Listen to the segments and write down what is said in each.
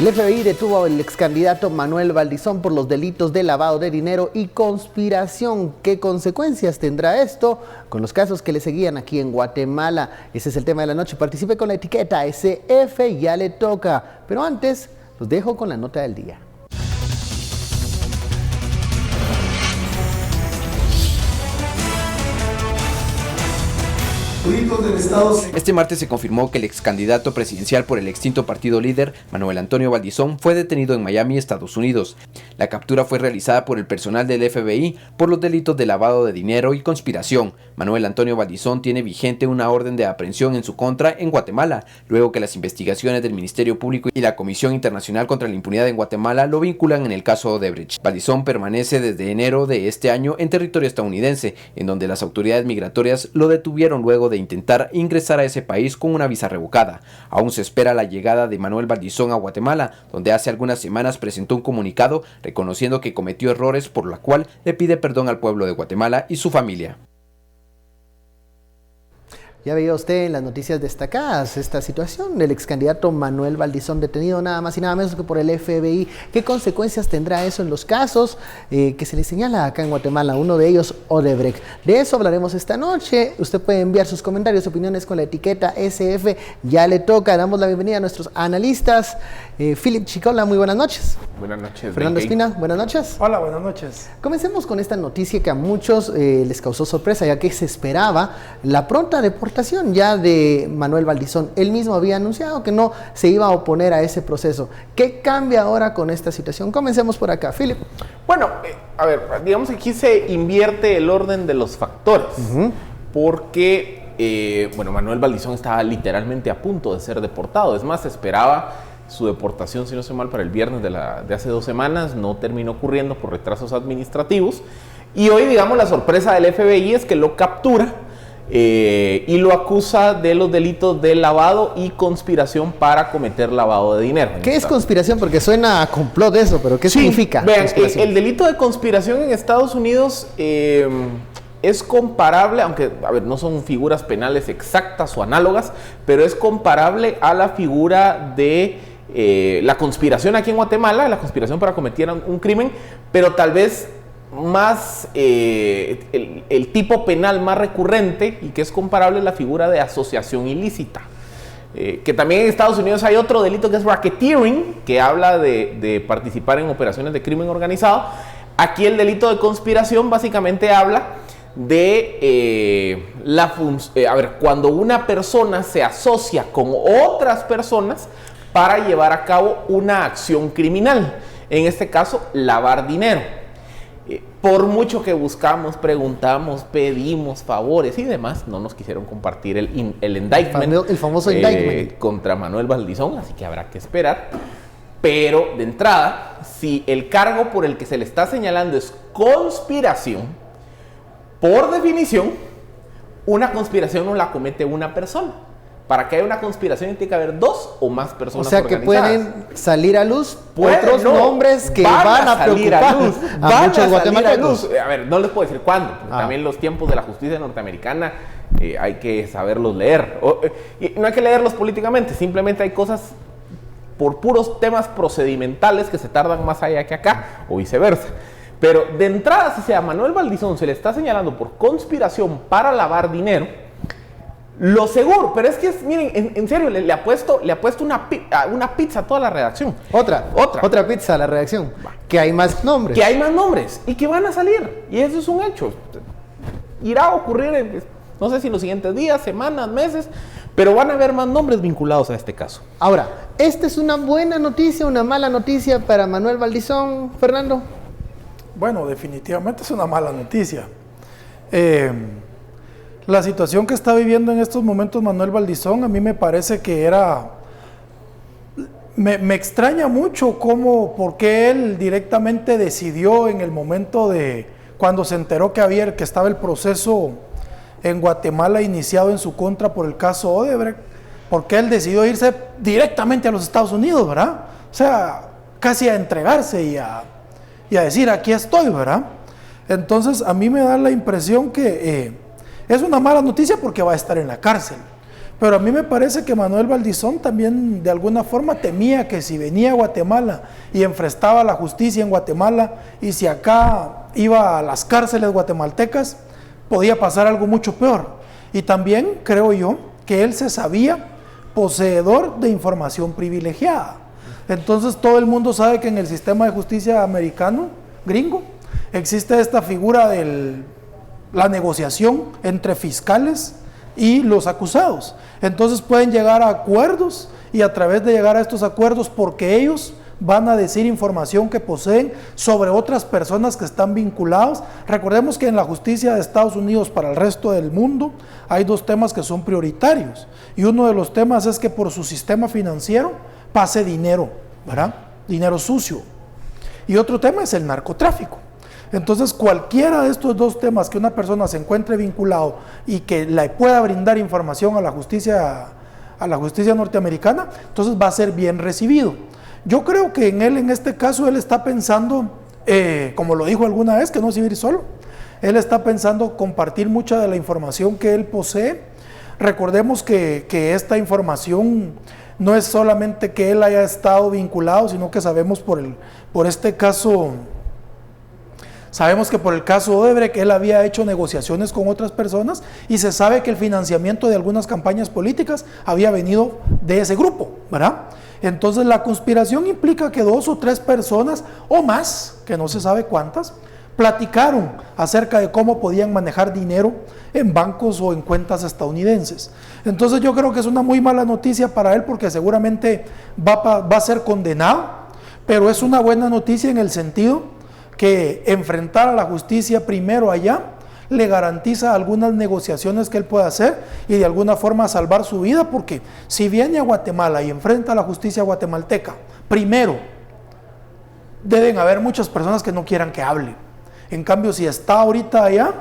El FBI detuvo al ex candidato Manuel Valdizón por los delitos de lavado de dinero y conspiración. ¿Qué consecuencias tendrá esto con los casos que le seguían aquí en Guatemala? Ese es el tema de la noche. Participe con la etiqueta SF, ya le toca. Pero antes, los dejo con la nota del día. Este martes se confirmó que el ex candidato presidencial por el extinto partido Líder, Manuel Antonio Valdizón, fue detenido en Miami, Estados Unidos. La captura fue realizada por el personal del FBI por los delitos de lavado de dinero y conspiración. Manuel Antonio Valdizón tiene vigente una orden de aprehensión en su contra en Guatemala, luego que las investigaciones del Ministerio Público y la Comisión Internacional contra la Impunidad en Guatemala lo vinculan en el caso Odebrecht. Valdizón permanece desde enero de este año en territorio estadounidense, en donde las autoridades migratorias lo detuvieron luego de intentar ingresar a ese país con una visa revocada. Aún se espera la llegada de Manuel Valdizón a Guatemala, donde hace algunas semanas presentó un comunicado reconociendo que cometió errores, por la cual le pide perdón al pueblo de Guatemala y su familia. Ya veía usted en las noticias destacadas esta situación del ex candidato Manuel Valdizón detenido nada más y nada menos que por el FBI. ¿Qué consecuencias tendrá eso en los casos que se le señala acá en Guatemala? Uno de ellos, Odebrecht. De eso hablaremos esta noche. Usted puede enviar sus comentarios, opiniones con la etiqueta SF. Ya le toca. Damos la bienvenida a nuestros analistas. Philip Chicola, muy buenas noches. Buenas noches. Fernando Espina, buenas noches. Hola, buenas noches. Comencemos con esta noticia que a muchos les causó sorpresa, ya que se esperaba la pronta deportación ya de Manuel Valdizón. Él mismo había anunciado que no se iba a oponer a ese proceso. ¿Qué cambia ahora con esta situación? Comencemos por acá, Philip. Bueno, a ver, digamos que aquí se invierte el orden de los factores, porque, bueno, Manuel Valdizón estaba literalmente a punto de ser deportado. Es más, se esperaba su deportación, si no sé mal, para el viernes de hace 2 semanas. No terminó ocurriendo por retrasos administrativos. Y hoy, digamos, la sorpresa del FBI es que lo captura y lo acusa de los delitos de lavado y conspiración para cometer lavado de dinero. ¿Qué es conspiración? Porque suena a complot eso, pero ¿qué significa? Vean, el delito de conspiración en Estados Unidos es comparable, aunque a ver, no son figuras penales exactas o análogas, pero es comparable a la figura de la conspiración aquí en Guatemala, la conspiración para cometer un crimen, pero tal vez más el tipo penal más recurrente y que es comparable a la figura de asociación ilícita. Que también en Estados Unidos hay otro delito que es racketeering, que habla de participar en operaciones de crimen organizado. Aquí el delito de conspiración básicamente habla de cuando una persona se asocia con otras personas para llevar a cabo una acción criminal, en este caso lavar dinero. Por mucho que buscamos, preguntamos, pedimos favores y demás, no nos quisieron compartir el indictment, el famoso indictment contra Manuel Valdizón, así que habrá que esperar. Pero de entrada, si el cargo por el que se le está señalando es conspiración, por definición, una conspiración no la comete una persona. Para que haya una conspiración tiene que haber 2 o más personas organizadas. O sea que pueden salir a luz otros nombres que van a preocupar a muchos guatemaltecos. A ver, no les puedo decir cuándo. También los tiempos de la justicia norteamericana hay que saberlos leer. Y no hay que leerlos políticamente, simplemente hay cosas por puros temas procedimentales que se tardan más allá que acá o viceversa. Pero de entrada, si a Manuel Valdizón se le está señalando por conspiración para lavar dinero, lo seguro, pero es que, miren, en serio, le ha puesto una pizza a toda la redacción. Otra pizza a la redacción. Que hay más nombres. Que hay más nombres y que van a salir. Y eso es un hecho. Irá a ocurrir, no sé si en los siguientes días, semanas, meses, pero van a haber más nombres vinculados a este caso. Ahora, ¿esta es una buena noticia, una mala noticia para Manuel Valdizón, Fernando? Bueno, definitivamente es una mala noticia. La situación que está viviendo en estos momentos Manuel Valdizón, a mí me parece que me extraña mucho por qué él directamente decidió en el momento de cuando se enteró que estaba el proceso en Guatemala iniciado en su contra por el caso Odebrecht, porque él decidió irse directamente a los Estados Unidos, ¿verdad? O sea, casi a entregarse y a decir, aquí estoy, ¿verdad? Entonces, a mí me da la impresión que es una mala noticia porque va a estar en la cárcel. Pero a mí me parece que Manuel Valdizón también de alguna forma temía que si venía a Guatemala y enfrentaba la justicia en Guatemala y si acá iba a las cárceles guatemaltecas, podía pasar algo mucho peor. Y también creo yo que él se sabía poseedor de información privilegiada. Entonces todo el mundo sabe que en el sistema de justicia americano, gringo, existe esta figura de la negociación entre fiscales y los acusados. Entonces pueden llegar a acuerdos y a través de llegar a estos acuerdos, porque ellos van a decir información que poseen sobre otras personas que están vinculados. Recordemos que en la justicia de Estados Unidos para el resto del mundo hay dos temas que son prioritarios, y uno de los temas es que por su sistema financiero pase dinero, ¿verdad? Dinero sucio, y otro tema es el narcotráfico. Entonces cualquiera de estos dos temas que una persona se encuentre vinculado y que le pueda brindar información a la justicia norteamericana, entonces va a ser bien recibido. Yo creo que en este caso, él está pensando, como lo dijo alguna vez, que no se iba a ir solo. Él está pensando compartir mucha de la información que él posee. Recordemos que esta información no es solamente que él haya estado vinculado, sino que sabemos por este caso. Sabemos que por el caso Odebrecht él había hecho negociaciones con otras personas y se sabe que el financiamiento de algunas campañas políticas había venido de ese grupo, ¿verdad? Entonces la conspiración implica que 2 o 3 personas o más, que no se sabe cuántas, platicaron acerca de cómo podían manejar dinero en bancos o en cuentas estadounidenses. Entonces yo creo que es una muy mala noticia para él, porque seguramente va a ser condenado, pero es una buena noticia en el sentido que enfrentar a la justicia primero allá le garantiza algunas negociaciones que él puede hacer y de alguna forma salvar su vida, porque si viene a Guatemala y enfrenta a la justicia guatemalteca, primero deben haber muchas personas que no quieran que hable. En cambio, si está ahorita allá,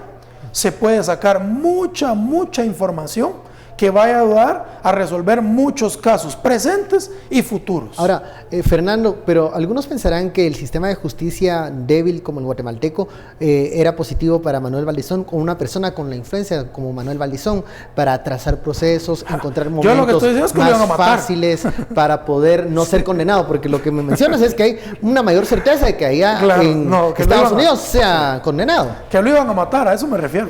se puede sacar mucha información que vaya a ayudar a resolver muchos casos presentes y futuros. Ahora, Fernando, pero algunos pensarán que el sistema de justicia débil como el guatemalteco era positivo para Manuel Valdizón, con una persona con la influencia como Manuel Valdizón, para trazar procesos, encontrar momentos más fáciles para poder no ser condenado, porque lo que me mencionas es que hay una mayor certeza de que allá en Estados Unidos sea condenado. Que lo iban a matar, a eso me refiero.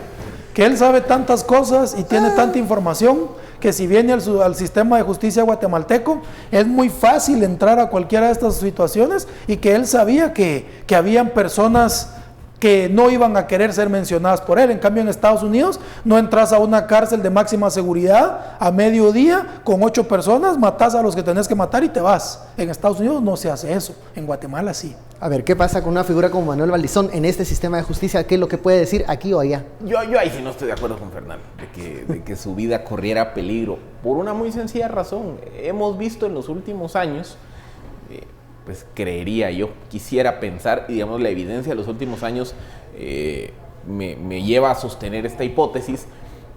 Que él sabe tantas cosas y tiene tanta información que si viene al sistema de justicia guatemalteco es muy fácil entrar a cualquiera de estas situaciones, y que él sabía que habían personas que no iban a querer ser mencionadas por él. En cambio, en Estados Unidos no entras a una cárcel de máxima seguridad a mediodía con 8 personas, matás a los que tenés que matar y te vas. En Estados Unidos no se hace eso, en Guatemala sí. A ver, ¿qué pasa con una figura como Manuel Valdizón en este sistema de justicia? ¿Qué es lo que puede decir aquí o allá? Yo ahí sí no estoy de acuerdo con Fernando, de que su vida corriera peligro, por una muy sencilla razón. Hemos visto en los últimos años, pues creería yo, quisiera pensar, y digamos la evidencia de los últimos años me lleva a sostener esta hipótesis,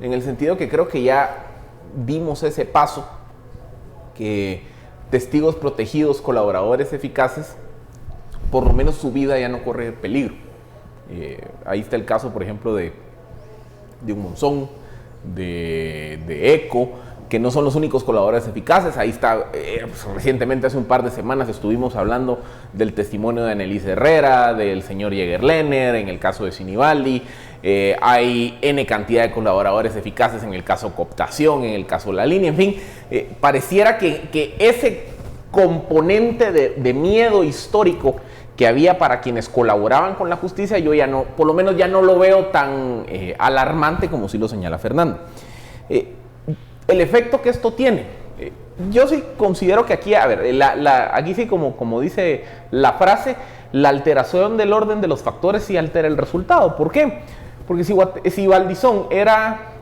en el sentido que creo que ya dimos ese paso, que testigos protegidos, colaboradores eficaces, por lo menos su vida ya no corre peligro. Ahí está el caso, por ejemplo, de un Monzón, de ECO, que no son los únicos colaboradores eficaces. Ahí está, pues, recientemente, hace un par de semanas, estuvimos hablando del testimonio de Annelise Herrera, del señor Jägerlener, en el caso de Sinibaldi. Hay N cantidad de colaboradores eficaces en el caso Cooptación, en el caso La Línea, en fin. Pareciera que ese componente de miedo histórico que había para quienes colaboraban con la justicia, yo ya no, por lo menos ya no lo veo tan alarmante como sí lo señala Fernando. El efecto que esto tiene, yo sí considero que aquí, a ver, aquí sí como dice la frase, la alteración del orden de los factores sí altera el resultado. ¿Por qué? Porque si Valdizón era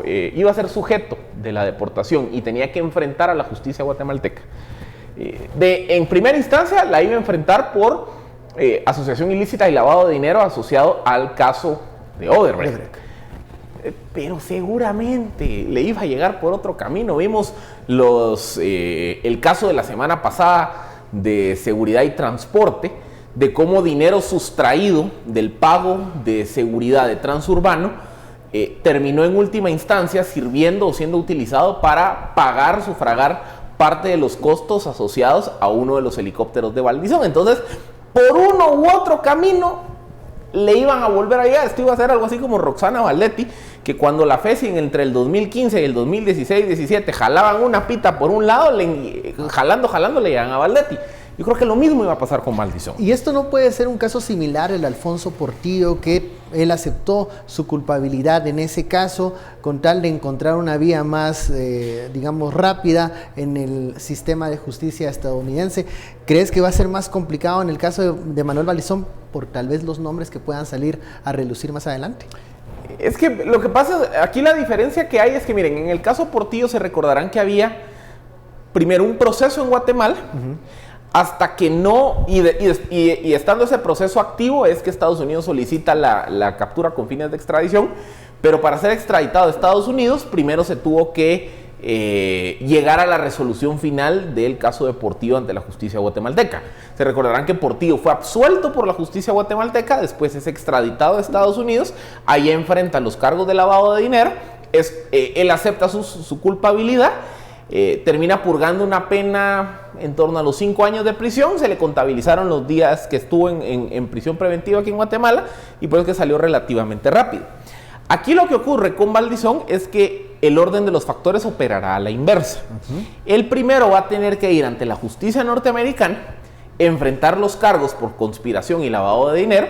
iba a ser sujeto de la deportación y tenía que enfrentar a la justicia guatemalteca, en primera instancia la iba a enfrentar por asociación ilícita y lavado de dinero asociado al caso de Odebrecht. Pero seguramente le iba a llegar por otro camino. Vimos el caso de la semana pasada de seguridad y transporte, de cómo dinero sustraído del pago de seguridad de Transurbano terminó en última instancia sirviendo o siendo utilizado para pagar, sufragar parte de los costos asociados a uno de los helicópteros de Valdizón. Entonces, por uno u otro camino, le iban a volver a llegar. Esto iba a ser algo así como Roxana Valdetti, que cuando la FESIN entre el 2015 y el 2016-17 jalaban una pita por un lado, jalando le llegan a Valdetti. Yo creo que lo mismo iba a pasar con Valdizón. Y esto no puede ser un caso similar al Alfonso Portillo, que él aceptó su culpabilidad en ese caso con tal de encontrar una vía más, digamos, rápida en el sistema de justicia estadounidense. ¿Crees que va a ser más complicado en el caso de Manuel Valdizón por tal vez los nombres que puedan salir a relucir más adelante? Es que lo que pasa, aquí la diferencia que hay es que, miren, en el caso Portillo se recordarán que había primero un proceso en Guatemala, hasta que no, y estando ese proceso activo es que Estados Unidos solicita la captura con fines de extradición, pero para ser extraditado a Estados Unidos primero se tuvo que llegar a la resolución final del caso de Portillo ante la justicia guatemalteca. Se recordarán que Portillo fue absuelto por la justicia guatemalteca, después es extraditado a Estados Unidos, ahí enfrenta los cargos de lavado de dinero, él acepta su culpabilidad, termina purgando una pena en torno a los 5 años de prisión, se le contabilizaron los días que estuvo en prisión preventiva aquí en Guatemala y por eso que salió relativamente rápido. Aquí lo que ocurre con Valdizón es que el orden de los factores operará a la inversa. Él primero va a tener que ir ante la justicia norteamericana, enfrentar los cargos por conspiración y lavado de dinero,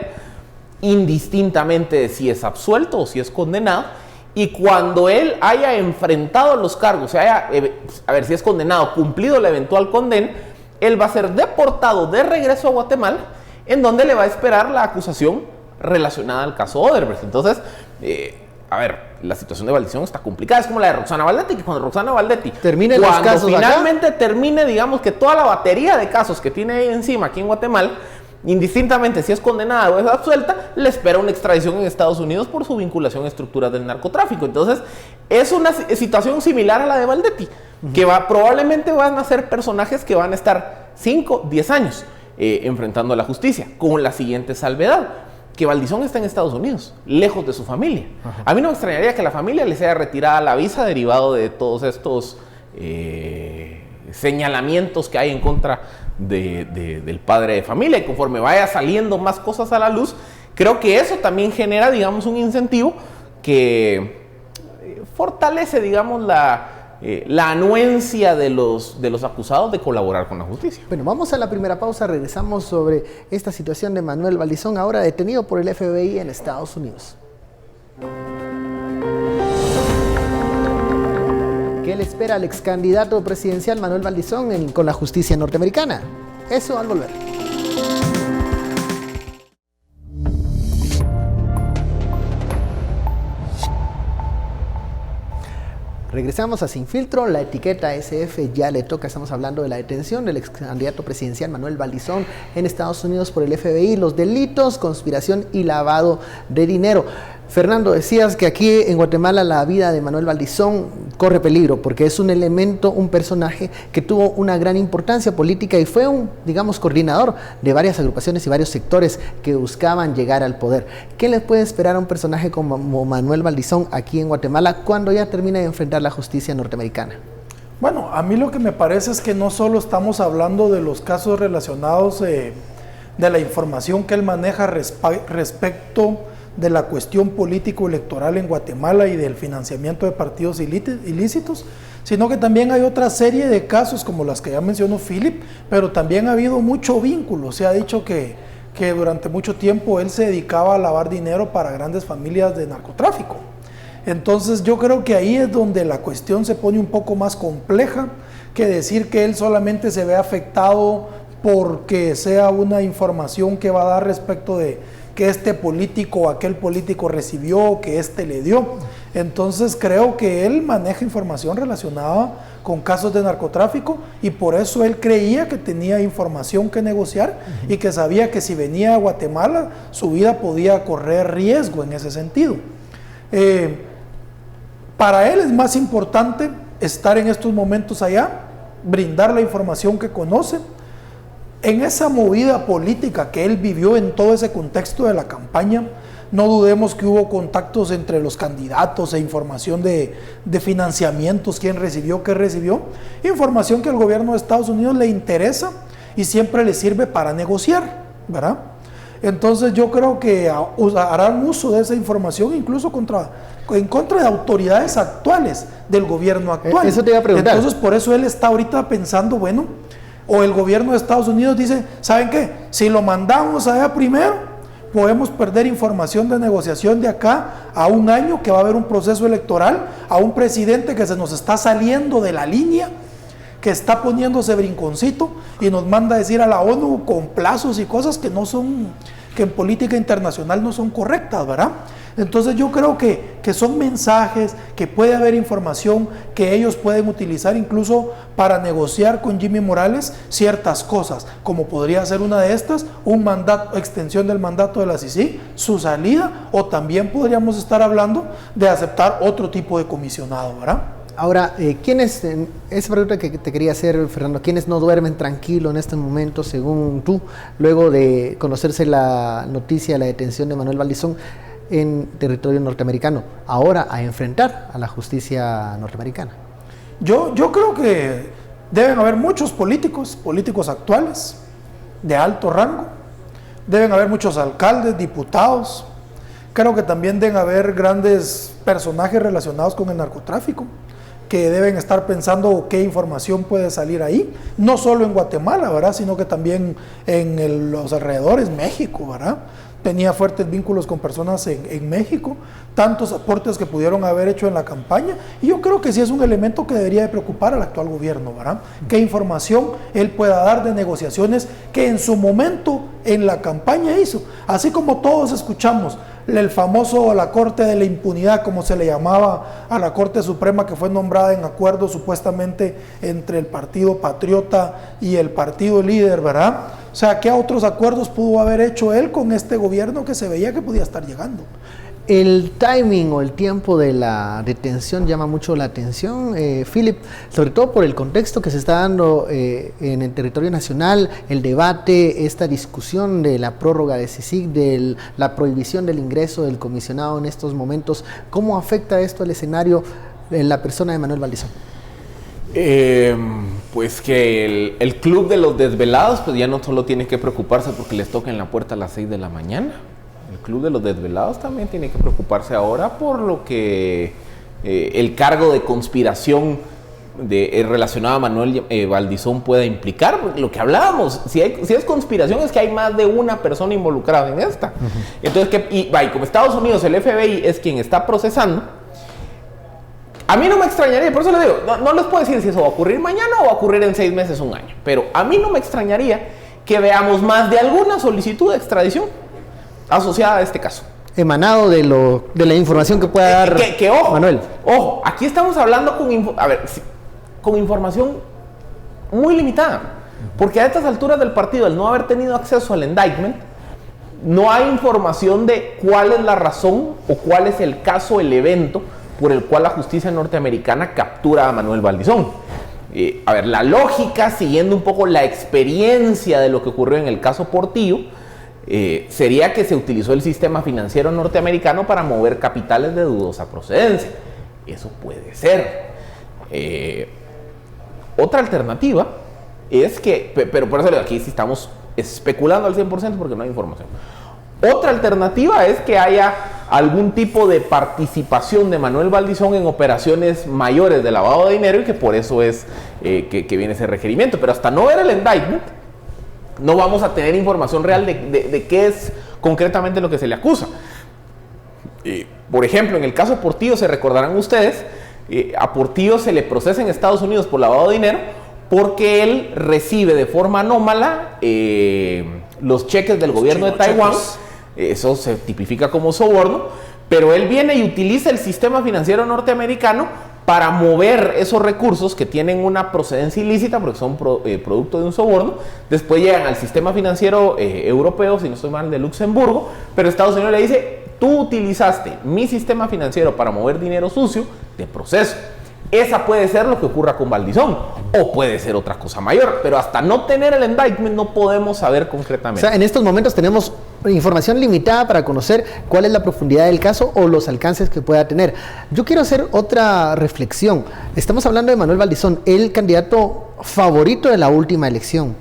indistintamente de si es absuelto o si es condenado. Y cuando él haya enfrentado los cargos, a ver si es condenado, cumplido la eventual condena, él va a ser deportado de regreso a Guatemala, en donde le va a esperar la acusación relacionada al caso Odebrecht. Entonces, la situación de Valdizón está complicada. Es como la de Roxana Valdetti, que cuando Roxana Valdetti termine los casos finalmente termine, digamos, que toda la batería de casos que tiene ahí encima aquí en Guatemala, indistintamente si es condenada o es absuelta, le espera una extradición en Estados Unidos por su vinculación a estructuras del narcotráfico. Entonces, es una situación similar a la de Valdetti, que probablemente van a ser personajes que van a estar 5, 10 años enfrentando a la justicia, con la siguiente salvedad, que Valdizón está en Estados Unidos, lejos de su familia. A mí no me extrañaría que la familia le sea retirada la visa derivado de todos estos señalamientos que hay en contra del padre de familia, y conforme vaya saliendo más cosas a la luz, creo que eso también genera, digamos, un incentivo que fortalece, digamos, la anuencia de los acusados de colaborar con la justicia. Bueno, vamos a la primera pausa, regresamos sobre esta situación de Manuel Valdizón, ahora detenido por el FBI en Estados Unidos. ¿Qué le espera al ex candidato presidencial Manuel Valdizón con la justicia norteamericana? Eso al volver. Regresamos a Sin Filtro, la etiqueta SF ya le toca, estamos hablando de la detención del ex candidato presidencial Manuel Valdizón en Estados Unidos por el FBI, los delitos, conspiración y lavado de dinero. Fernando, decías que aquí en Guatemala la vida de Manuel Valdizón corre peligro porque es un elemento, un personaje que tuvo una gran importancia política y fue un, digamos, coordinador de varias agrupaciones y varios sectores que buscaban llegar al poder. ¿Qué le puede esperar a un personaje como Manuel Valdizón aquí en Guatemala cuando ya termine de enfrentar la justicia norteamericana? Bueno, a mí lo que me parece es que no solo estamos hablando de los casos relacionados de la información que él maneja respecto de la cuestión político-electoral en Guatemala y del financiamiento de partidos ilícitos, sino que también hay otra serie de casos como las que ya mencionó Philip, pero también ha habido mucho vínculo. Se ha dicho que durante mucho tiempo él se dedicaba a lavar dinero para grandes familias de narcotráfico. Entonces yo creo que ahí es donde la cuestión se pone un poco más compleja que decir que él solamente se ve afectado porque sea una información que va a dar respecto de que este político o aquel político recibió, que este le dio. Entonces creo que él maneja información relacionada con casos de narcotráfico y por eso él creía que tenía información que negociar y que sabía que si venía a Guatemala su vida podía correr riesgo en ese sentido. Para él es más importante estar en estos momentos allá, brindar la información que conoce, En esa movida política que él vivió en todo ese contexto de la campaña, no dudemos que hubo contactos entre los candidatos e información de financiamientos, quién recibió, qué recibió, información que al gobierno de Estados Unidos le interesa y siempre le sirve para negociar, ¿verdad? Entonces yo creo que harán uso de esa información incluso en contra de autoridades actuales del gobierno actual. Eso te iba a preguntar. Entonces por eso él está ahorita pensando, bueno, o el gobierno de Estados Unidos dice, ¿saben qué? Si lo mandamos allá primero, podemos perder información de negociación de acá a un año que va a haber un proceso electoral, a un presidente que se nos está saliendo de la línea, que está poniéndose brinconcito y nos manda a decir a la ONU con plazos y cosas que no son, que en política internacional no son correctas, ¿verdad? Entonces yo creo que son mensajes, que puede haber información que ellos pueden utilizar incluso para negociar con Jimmy Morales ciertas cosas, como podría ser una de estas, un mandato, extensión del mandato de la CICIG, su salida, o también podríamos estar hablando de aceptar otro tipo de comisionado, ¿verdad? Ahora, ¿quiénes, esa pregunta que te quería hacer, Fernando, ¿quiénes no duermen tranquilo en este momento, según tú, luego de conocerse la noticia de la detención de Manuel Valdizón en territorio norteamericano, ahora a enfrentar a la justicia norteamericana? Yo creo que deben haber muchos políticos actuales de alto rango, deben haber muchos alcaldes, diputados, creo que también deben haber grandes personajes relacionados con el narcotráfico, que deben estar pensando qué información puede salir ahí, no solo en Guatemala, ¿verdad?, sino que también en los alrededores, México, ¿verdad? Tenía fuertes vínculos con personas en México, tantos aportes que pudieron haber hecho en la campaña, y yo creo que sí es un elemento que debería de preocupar al actual gobierno, ¿verdad? Qué información él pueda dar de negociaciones que en su momento en la campaña hizo, así como todos escuchamos el famoso la Corte de la Impunidad, como se le llamaba a la Corte Suprema, que fue nombrada en acuerdo supuestamente entre el Partido Patriota y el Partido Líder, ¿verdad? O sea, ¿qué otros acuerdos pudo haber hecho él con este gobierno que se veía que podía estar llegando? El timing o el tiempo de la detención llama mucho la atención, Philip, sobre todo por el contexto que se está dando en el territorio nacional, el debate, esta discusión de la prórroga de CICIG, de la prohibición del ingreso del comisionado en estos momentos. ¿Cómo afecta esto al escenario en la persona de Manuel Valdizón? Pues que el club de los desvelados pues ya no solo tiene que preocuparse porque les toquen la puerta a las 6 de la mañana. El club de los desvelados también tiene que preocuparse ahora por lo que el cargo de conspiración relacionado a Manuel Valdizón pueda implicar. Lo que hablábamos, si es conspiración es que hay más de una persona involucrada en esta. Entonces, como Estados Unidos, el FBI es quien está procesando, a mí no me extrañaría, por eso les digo, no les puedo decir si eso va a ocurrir mañana o va a ocurrir en 6 meses, un año, pero a mí no me extrañaría que veamos más de alguna solicitud de extradición asociada a este caso. Emanado de la información que pueda dar ojo, Manuel. Ojo, aquí estamos hablando con información muy limitada, porque a estas alturas del partido, al no haber tenido acceso al indictment, no hay información de cuál es la razón o cuál es el caso, el evento por el cual la justicia norteamericana captura a Manuel Valdizón. La lógica, siguiendo un poco la experiencia de lo que ocurrió en el caso Portillo, sería que se utilizó el sistema financiero norteamericano para mover capitales de dudosa procedencia. Eso puede ser. Otra alternativa es que, pero por eso aquí sí estamos especulando al 100% porque no hay información. Otra alternativa es que haya algún tipo de participación de Manuel Valdizón en operaciones mayores de lavado de dinero y que por eso es que viene ese requerimiento. Pero hasta no ver el indictment, no vamos a tener información real de qué es concretamente lo que se le acusa. Por ejemplo, en el caso Portillo, se recordarán ustedes, a Portillo se le procesa en Estados Unidos por lavado de dinero porque él recibe de forma anómala los cheques del gobierno de Taiwán. Eso se tipifica como soborno, pero él viene y utiliza el sistema financiero norteamericano para mover esos recursos que tienen una procedencia ilícita porque son producto de un soborno. Después llegan al sistema financiero europeo, si no estoy mal, de Luxemburgo, pero Estados Unidos le dice: tú utilizaste mi sistema financiero para mover dinero sucio de proceso. Esa puede ser lo que ocurra con Valdizón. o puede ser otra cosa mayor, pero hasta no tener el indictment no podemos saber concretamente. O sea, en estos momentos tenemos información limitada para conocer cuál es la profundidad del caso o los alcances que pueda tener. Yo quiero hacer otra reflexión. Estamos hablando de Manuel Valdizón, el candidato favorito de la última elección.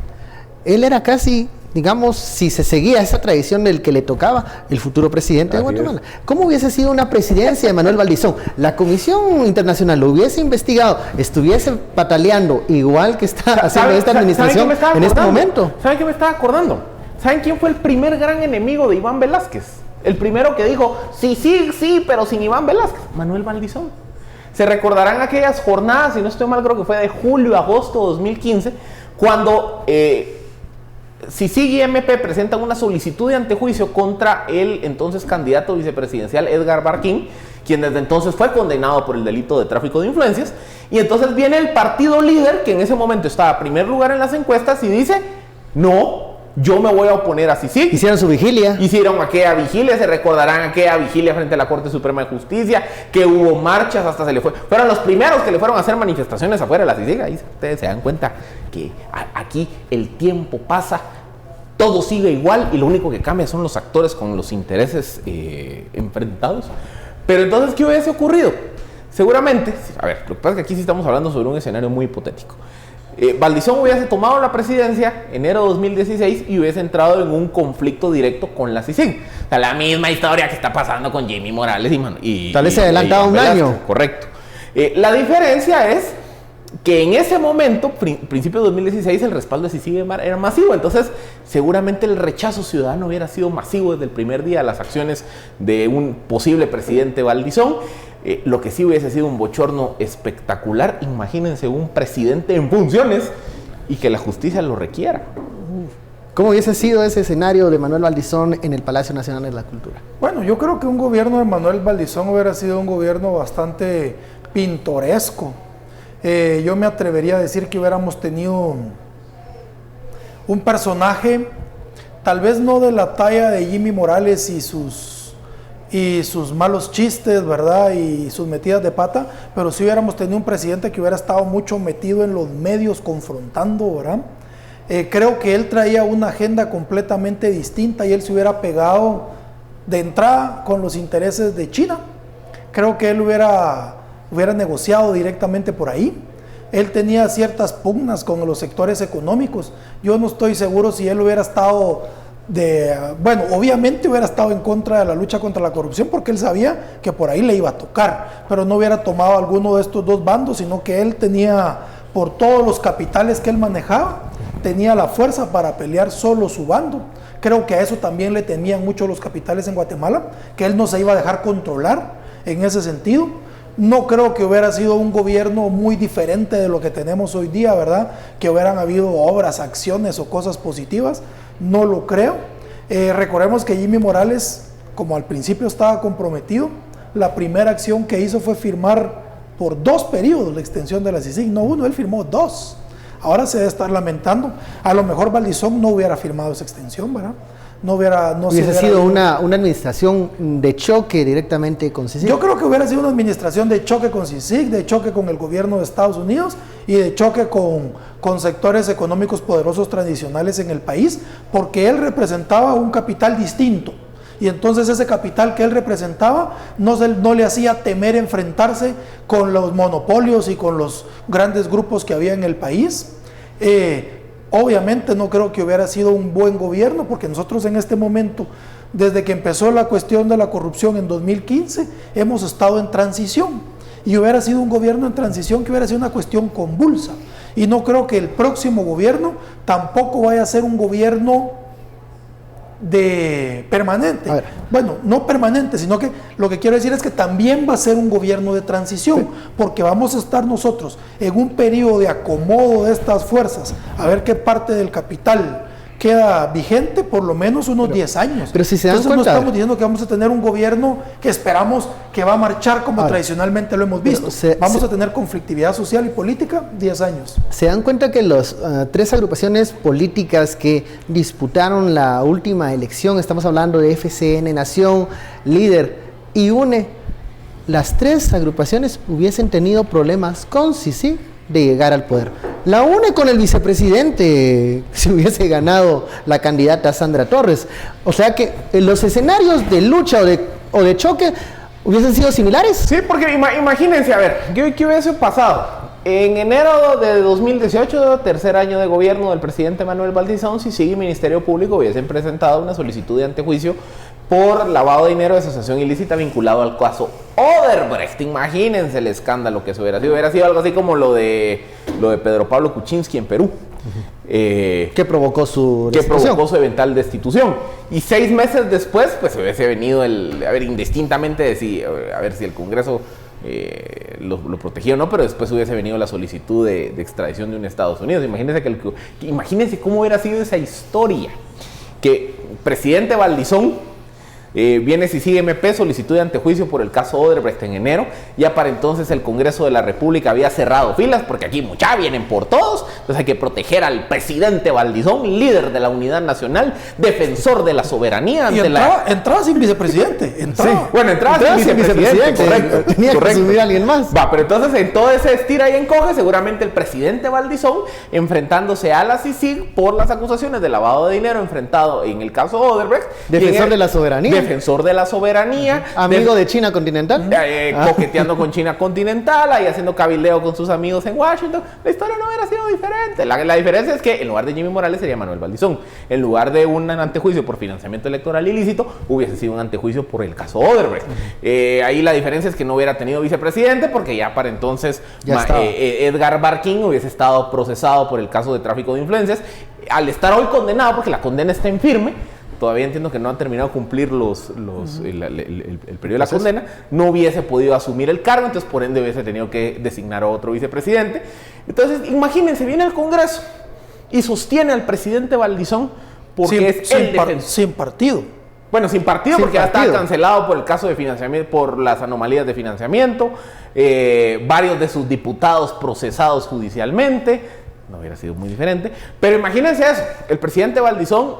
Él era casi, digamos, si se seguía esa tradición del que le tocaba, el futuro presidente de Guatemala. ¿Cómo hubiese sido una presidencia de Manuel Valdizón? La Comisión Internacional lo hubiese investigado, estuviese pataleando igual que está haciendo esta administración en este momento. ¿Saben qué me estaba acordando? ¿Saben quién fue el primer gran enemigo de Iván Velázquez? El primero que dijo, sí, pero sin Iván Velázquez. Manuel Valdizón. Se recordarán aquellas jornadas, si no estoy mal, creo que fue de julio a agosto de 2015, cuando CICIG y MP presentan una solicitud de antejuicio contra el entonces candidato vicepresidencial Edgar Barquín, quien desde entonces fue condenado por el delito de tráfico de influencias. Y entonces viene el partido líder, que en ese momento estaba a primer lugar en las encuestas, y dice, no, yo me voy a oponer a CICIG. Hicieron su vigilia. Hicieron aquella vigilia, se recordarán aquella vigilia frente a la Corte Suprema de Justicia, que hubo marchas, hasta se le fue. Fueron los primeros que le fueron a hacer manifestaciones afuera de la CICIG. Ahí ustedes se dan cuenta que aquí el tiempo pasa, todo sigue igual y lo único que cambia son los actores con los intereses enfrentados. Pero entonces, ¿qué hubiese ocurrido? Seguramente, a ver, lo que pasa es que aquí sí estamos hablando sobre un escenario muy hipotético. Valdizón hubiese tomado la presidencia enero de 2016 y hubiese entrado en un conflicto directo con la CICIG. O sea, la misma historia que está pasando con Jimmy Morales y tal vez se adelantaba un año. Correcto. La diferencia es que en ese momento, principio de 2016, el respaldo de CICIG era masivo. Entonces, seguramente el rechazo ciudadano hubiera sido masivo desde el primer día a las acciones de un posible presidente Valdizón. Lo que sí hubiese sido un bochorno espectacular, imagínense un presidente en funciones y que la justicia lo requiera. ¿Cómo hubiese sido ese escenario de Manuel Valdizón en el Palacio Nacional de la Cultura? Bueno, yo creo que un gobierno de Manuel Valdizón hubiera sido un gobierno bastante pintoresco. Yo me atrevería a decir que hubiéramos tenido un personaje, tal vez no de la talla de Jimmy Morales y sus malos chistes, ¿verdad? Y sus metidas de pata, pero sí hubiéramos tenido un presidente que hubiera estado mucho metido en los medios confrontando, ¿verdad? Creo que él traía una agenda completamente distinta y él se hubiera pegado de entrada con los intereses de China. Creo que él hubiera negociado directamente por ahí. Él tenía ciertas pugnas con los sectores económicos. Yo no estoy seguro si él hubiera estado obviamente hubiera estado en contra de la lucha contra la corrupción porque él sabía que por ahí le iba a tocar, pero no hubiera tomado alguno de estos dos bandos, sino que él tenía, por todos los capitales que él manejaba, tenía la fuerza para pelear solo su bando. Creo que a eso también le temían mucho los capitales en Guatemala, que él no se iba a dejar controlar en ese sentido. No creo que hubiera sido un gobierno muy diferente de lo que tenemos hoy día, ¿verdad? Que hubieran habido obras, acciones o cosas positivas. No lo creo. Recordemos que Jimmy Morales, como al principio estaba comprometido, la primera acción que hizo fue firmar por 2 periodos la extensión de la CICIG, no uno, él firmó 2. Ahora se debe estar lamentando. A lo mejor Valdizón no hubiera firmado esa extensión, ¿verdad? Hubiese sido una administración de choque directamente con CICIG. Yo creo que hubiera sido una administración de choque con CICIG, de choque con el gobierno de Estados Unidos y de choque con sectores económicos poderosos tradicionales en el país, porque él representaba un capital distinto. Y entonces ese capital que él representaba no le hacía temer enfrentarse con los monopolios y con los grandes grupos que había en el país. Obviamente no creo que hubiera sido un buen gobierno, porque nosotros en este momento, desde que empezó la cuestión de la corrupción en 2015, hemos estado en transición. Y hubiera sido un gobierno en transición que hubiera sido una cuestión convulsa. Y no creo que el próximo gobierno tampoco vaya a ser un gobierno permanente. Bueno, no permanente, sino que lo que quiero decir es que también va a ser un gobierno de transición, porque vamos a estar nosotros en un periodo de acomodo de estas fuerzas, a ver qué parte del capital queda vigente por lo menos unos 10 años. Pero si se dan Entonces cuenta, no estamos diciendo que vamos a tener un gobierno que esperamos que va a marchar como tradicionalmente lo hemos visto. Vamos a tener conflictividad social y política 10 años. ¿Se dan cuenta que las 3 agrupaciones políticas que disputaron la última elección, estamos hablando de FCN, Nación, Líder y UNE, las 3 agrupaciones hubiesen tenido problemas con CICIG de llegar al poder. La une con el vicepresidente, si hubiese ganado la candidata Sandra Torres. O sea que los escenarios de lucha o de choque hubiesen sido similares. Sí, porque imagínense, a ver, ¿qué hubiese pasado? En enero de 2018, tercer año de gobierno del presidente Manuel Valdizón, si sigue Ministerio Público hubiesen presentado una solicitud de antejuicio por lavado de dinero de asociación ilícita vinculado al caso Odebrecht. Imagínense el escándalo que eso hubiera sido algo así como lo de Pedro Pablo Kuczynski en Perú. Que provocó su eventual destitución. Y 6 meses después, pues hubiese venido indistintamente a ver si el Congreso lo protegió o no, pero después hubiese venido la solicitud de extradición de un Estados Unidos. Imagínense cómo hubiera sido esa historia. Que presidente Valdizón viene Sisig MP, solicitud de antejuicio por el caso Odebrecht en enero. Ya para entonces el Congreso de la República había cerrado filas, porque aquí mucha vienen por todos. Entonces hay que proteger al presidente Valdizón, líder de la unidad nacional, defensor de la soberanía. Y entraba sin vicepresidente. Sí. Bueno, entraba sin vicepresidente, correcto. Tenía que asumir a alguien más. Va, pero entonces en todo ese estira y encoge, seguramente el presidente Valdizón enfrentándose a la Sisig por las acusaciones de lavado de dinero enfrentado en el caso Odebrecht. Defensor de la soberanía. Defensor de la soberanía. Amigo de China continental. Coqueteando con China continental, ahí haciendo cabildeo con sus amigos en Washington. La historia no hubiera sido diferente. La diferencia es que en lugar de Jimmy Morales sería Manuel Valdizón. En lugar de un antejuicio por financiamiento electoral ilícito, hubiese sido un antejuicio por el caso Odebrecht. Ahí la diferencia es que no hubiera tenido vicepresidente, porque ya para entonces Edgar Barquín hubiese estado procesado por el caso de tráfico de influencias. Al estar hoy condenado, porque la condena está en firme, todavía entiendo que no han terminado de cumplir el periodo de la condena, no hubiese podido asumir el cargo, entonces por ende hubiese tenido que designar a otro vicepresidente. Entonces, imagínense, viene al Congreso y sostiene al presidente Valdizón porque sin partido. Bueno, sin partido, porque ya estaba cancelado por el caso de financiamiento, por las anomalías de financiamiento, varios de sus diputados procesados judicialmente. No hubiera sido muy diferente. Pero imagínense eso, el presidente Valdizón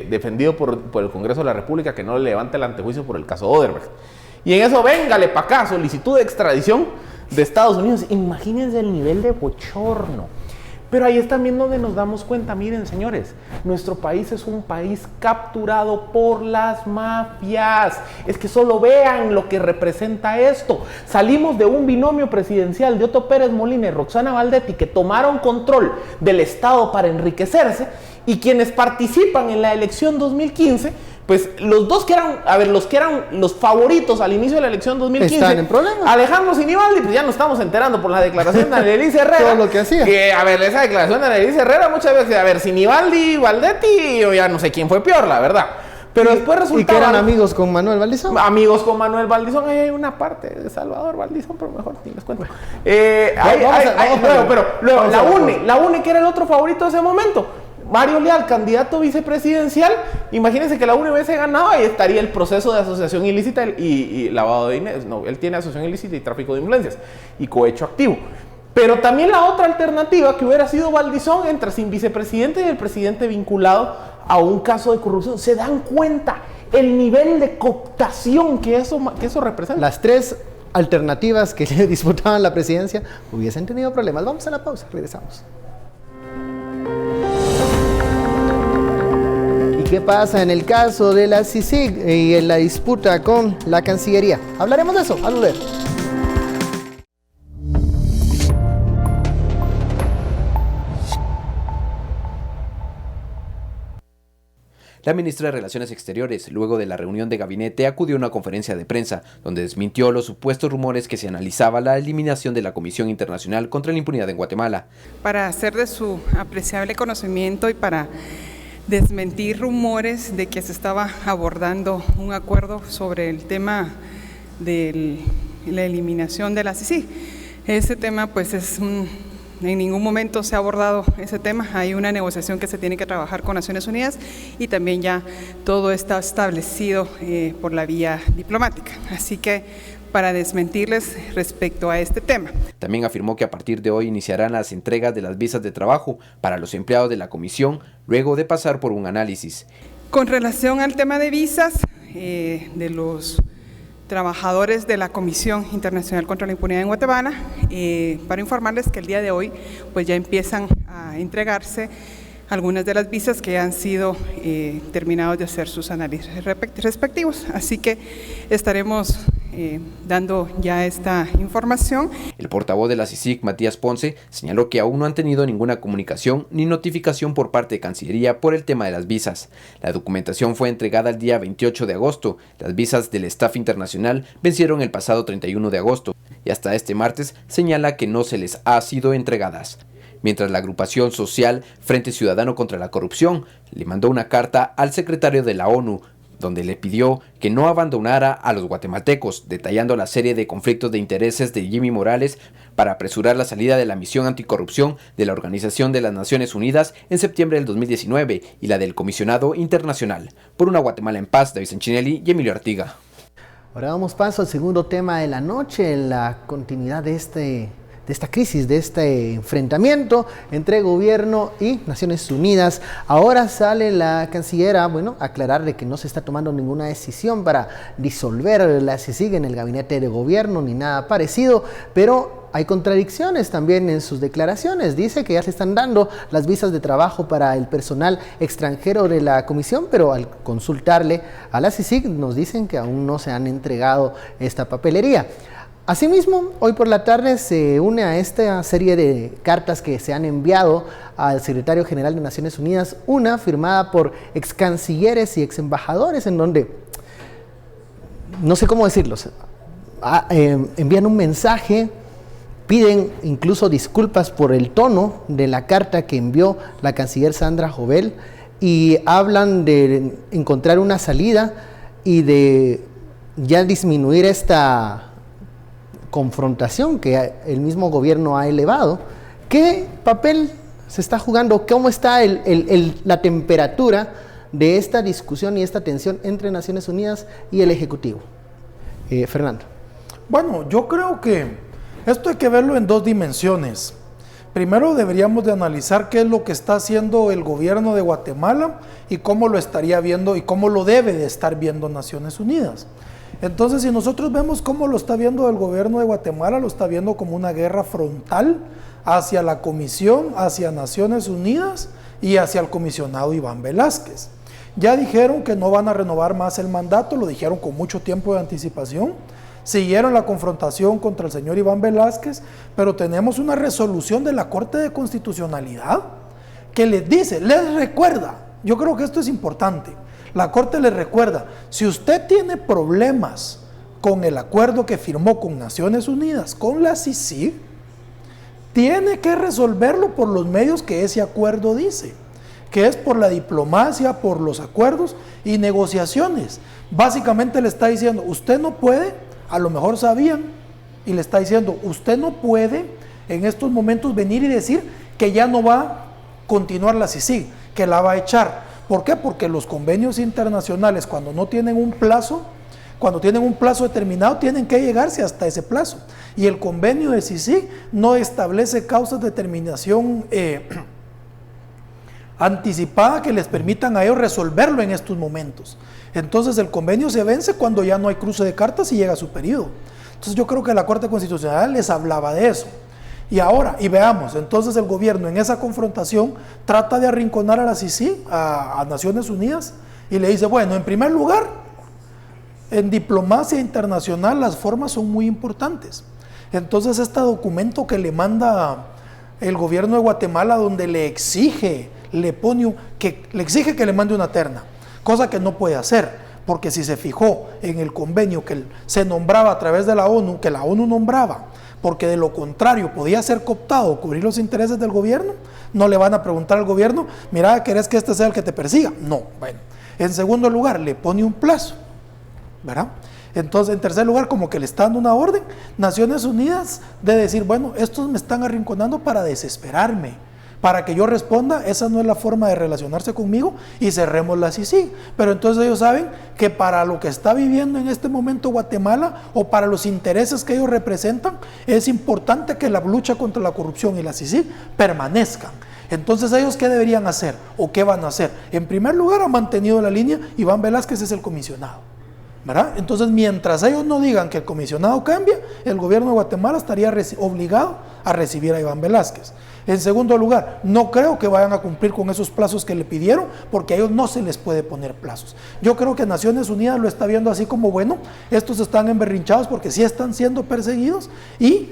defendido por el Congreso de la República que no le levante el antejuicio por el caso Odebrecht. Y en eso, véngale para acá, solicitud de extradición de Estados Unidos. Imagínense el nivel de bochorno. Pero ahí es también donde nos damos cuenta, miren señores, nuestro país es un país capturado por las mafias. Es que solo vean lo que representa esto. Salimos de un binomio presidencial de Otto Pérez Molina y Roxana Valdetti que tomaron control del Estado para enriquecerse, y quienes participan en la elección 2015, pues los dos que eran, los que eran los favoritos al inicio de la elección 2015, están en problemas. Alejandro Sinibaldi, pues ya nos estamos enterando por la declaración de Annelise Herrera. Todo lo que hacía. Que, esa declaración de Annelise Herrera muchas veces, Sinibaldi, Valdetti, o ya no sé quién fue peor, la verdad. Pero después resultaba... ¿Y que eran amigos con Manuel Valdizón? Amigos con Manuel Valdizón. Ahí hay una parte de Salvador Valdizón, pero mejor ni les cuento. Luego, la UNE, que era el otro favorito de ese momento. Mario Leal, candidato vicepresidencial. Imagínense que la UNE hubiese ganado, ahí estaría el proceso de asociación ilícita y lavado de dinero. No, él tiene asociación ilícita y tráfico de influencias y cohecho activo. Pero también la otra alternativa, que hubiera sido Valdizón, entra sin vicepresidente y el presidente vinculado a un caso de corrupción. ¿Se dan cuenta el nivel de cooptación que eso representa? Las tres alternativas que le disputaban la presidencia hubiesen tenido problemas. Vamos a la pausa, regresamos. ¿Qué pasa en el caso de la Sisig y en la disputa con la Cancillería? Hablaremos de eso al volver. La ministra de Relaciones Exteriores, luego de la reunión de gabinete, acudió a una conferencia de prensa donde desmintió los supuestos rumores que se analizaba la eliminación de la Comisión Internacional contra la Impunidad en Guatemala. Para hacer de su apreciable conocimiento y para desmentir rumores de que se estaba abordando un acuerdo sobre el tema de la eliminación de la CICIG. Ese tema pues en ningún momento se ha abordado ese tema. Hay una negociación que se tiene que trabajar con Naciones Unidas y también ya todo está establecido por la vía diplomática. Así que para desmentirles respecto a este tema. También afirmó que a partir de hoy iniciarán las entregas de las visas de trabajo para los empleados de la comisión, luego de pasar por un análisis. Con relación al tema de visas, de los trabajadores de la Comisión Internacional contra la Impunidad en Guatemala, para informarles que el día de hoy pues ya empiezan a entregarse algunas de las visas que han sido terminados de hacer sus análisis respectivos. Así que estaremos dando ya esta información. El portavoz de la CICIG, Matías Ponce, señaló que aún no han tenido ninguna comunicación ni notificación por parte de Cancillería por el tema de las visas. La documentación fue entregada el día 28 de agosto. Las visas del staff internacional vencieron el pasado 31 de agosto y hasta este martes señala que no se les ha sido entregadas. Mientras la agrupación social Frente Ciudadano contra la Corrupción le mandó una carta al secretario de la ONU, donde le pidió que no abandonara a los guatemaltecos, detallando la serie de conflictos de intereses de Jimmy Morales para apresurar la salida de la misión anticorrupción de la Organización de las Naciones Unidas en septiembre del 2019 y la del Comisionado Internacional. Por una Guatemala en paz, David Sanchinelli y Emilio Artiga. Ahora damos paso al segundo tema de la noche, en la continuidad de esta crisis, de este enfrentamiento entre gobierno y Naciones Unidas. Ahora sale la canciller a aclarar de que no se está tomando ninguna decisión para disolver la CICIG en el gabinete de gobierno ni nada parecido, pero hay contradicciones también en sus declaraciones. Dice que ya se están dando las visas de trabajo para el personal extranjero de la comisión, pero al consultarle a la CICIG nos dicen que aún no se han entregado esta papelería. Asimismo, hoy por la tarde se une a esta serie de cartas que se han enviado al secretario general de Naciones Unidas, una firmada por ex cancilleres y ex embajadores, en donde, no sé cómo decirlos, envían un mensaje, piden incluso disculpas por el tono de la carta que envió la canciller Sandra Jovel y hablan de encontrar una salida y de ya disminuir esta confrontación que el mismo gobierno ha elevado. ¿Qué papel se está jugando? ¿Cómo está la temperatura de esta discusión y esta tensión entre Naciones Unidas y el Ejecutivo? Fernando. Bueno, yo creo que esto hay que verlo en dos dimensiones. Primero deberíamos de analizar qué es lo que está haciendo el gobierno de Guatemala y cómo lo estaría viendo y cómo lo debe de estar viendo Naciones Unidas. Entonces, si nosotros vemos cómo lo está viendo el gobierno de Guatemala, lo está viendo como una guerra frontal hacia la Comisión, hacia Naciones Unidas y hacia el comisionado Iván Velázquez. Ya dijeron que no van a renovar más el mandato, lo dijeron con mucho tiempo de anticipación. Siguieron la confrontación contra el señor Iván Velázquez, pero tenemos una resolución de la Corte de Constitucionalidad que les dice, les recuerda, yo creo que esto es importante. La Corte le recuerda, si usted tiene problemas con el acuerdo que firmó con Naciones Unidas, con la CICIG, tiene que resolverlo por los medios que ese acuerdo dice, que es por la diplomacia, por los acuerdos y negociaciones. Básicamente le está diciendo, usted no puede, a lo mejor sabían, y le está diciendo, usted no puede en estos momentos venir y decir que ya no va a continuar la CICIG, que la va a echar. ¿Por qué? Porque los convenios internacionales, cuando no tienen un plazo, cuando tienen un plazo determinado, tienen que llegarse hasta ese plazo. Y el convenio de CICIG no establece causas de terminación anticipada que les permitan a ellos resolverlo en estos momentos. Entonces el convenio se vence cuando ya no hay cruce de cartas y llega a su periodo. Entonces yo creo que la Corte Constitucional les hablaba de eso. Y ahora, y veamos, entonces el gobierno en esa confrontación trata de arrinconar a la CICIG, a Naciones Unidas, y le dice, bueno, en primer lugar, en diplomacia internacional las formas son muy importantes. Entonces este documento que le manda el gobierno de Guatemala, donde le exige que le mande una terna, cosa que no puede hacer, porque si se fijó en el convenio que se nombraba a través de la ONU, que la ONU nombraba, porque de lo contrario podía ser cooptado o cubrir los intereses del gobierno, no le van a preguntar al gobierno, mira, ¿querés que este sea el que te persiga? No, bueno. En segundo lugar, le pone un plazo, ¿verdad? Entonces, en tercer lugar, como que le está dando una orden, Naciones Unidas de decir, bueno, estos me están arrinconando para desesperarme, para que yo responda, esa no es la forma de relacionarse conmigo y cerremos la CICIG. Pero entonces ellos saben que para lo que está viviendo en este momento Guatemala o para los intereses que ellos representan, es importante que la lucha contra la corrupción y la CICIG permanezcan. Entonces ellos ¿qué deberían hacer o qué van a hacer? En primer lugar, ha mantenido la línea, Iván Velázquez es el comisionado, ¿verdad? Entonces, mientras ellos no digan que el comisionado cambia, el gobierno de Guatemala estaría obligado a recibir a Iván Velázquez. En segundo lugar, no creo que vayan a cumplir con esos plazos que le pidieron, porque a ellos no se les puede poner plazos. Yo creo que Naciones Unidas lo está viendo así como, bueno, estos están emberrinchados porque sí están siendo perseguidos y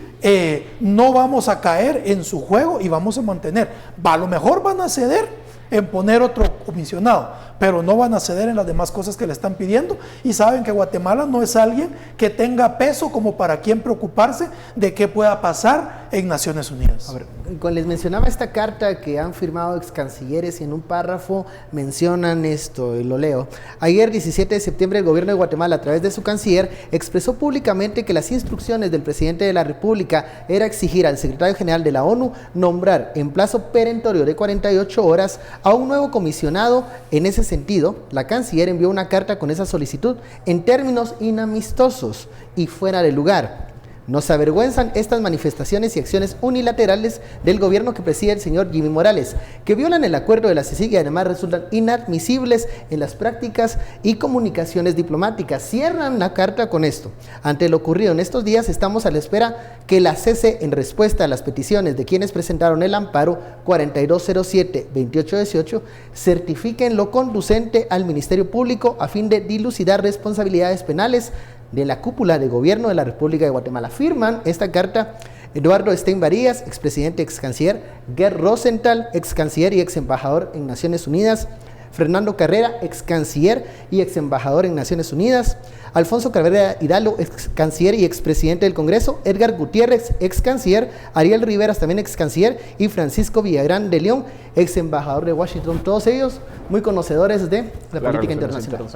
no vamos a caer en su juego y vamos a mantener. A lo mejor van a ceder en poner otro comisionado, pero no van a ceder en las demás cosas que le están pidiendo, y saben que Guatemala no es alguien que tenga peso como para quien preocuparse de qué pueda pasar en Naciones Unidas. A ver, cuando les mencionaba esta carta que han firmado ex cancilleres, y en un párrafo mencionan esto, y lo leo. Ayer, 17 de septiembre, el gobierno de Guatemala, a través de su canciller, expresó públicamente que las instrucciones del presidente de la República era exigir al secretario general de la ONU nombrar en plazo perentorio de 48 horas a un nuevo comisionado. En ese sentido, la canciller envió una carta con esa solicitud en términos inamistosos y fuera de lugar. Nos avergüenzan estas manifestaciones y acciones unilaterales del gobierno que preside el señor Jimmy Morales, que violan el acuerdo de la CICIG y además resultan inadmisibles en las prácticas y comunicaciones diplomáticas. Cierran la carta con esto. Ante lo ocurrido en estos días, estamos a la espera que la CC, en respuesta a las peticiones de quienes presentaron el amparo 4207-2818, certifiquen lo conducente al Ministerio Público a fin de dilucidar responsabilidades penales de la cúpula de gobierno de la República de Guatemala. Firman esta carta Eduardo Stein Varías, expresidente, ex canciller; Gerd Rosenthal, ex canciller y ex embajador en Naciones Unidas; Fernando Carrera, ex canciller y ex embajador en Naciones Unidas; Alfonso Cabrera Hidalgo, ex canciller y ex presidente del Congreso; Edgar Gutiérrez, ex canciller; Ariel Riveras, también ex canciller; y Francisco Villagrán de León, ex embajador de Washington. Todos ellos muy conocedores de la política internacional.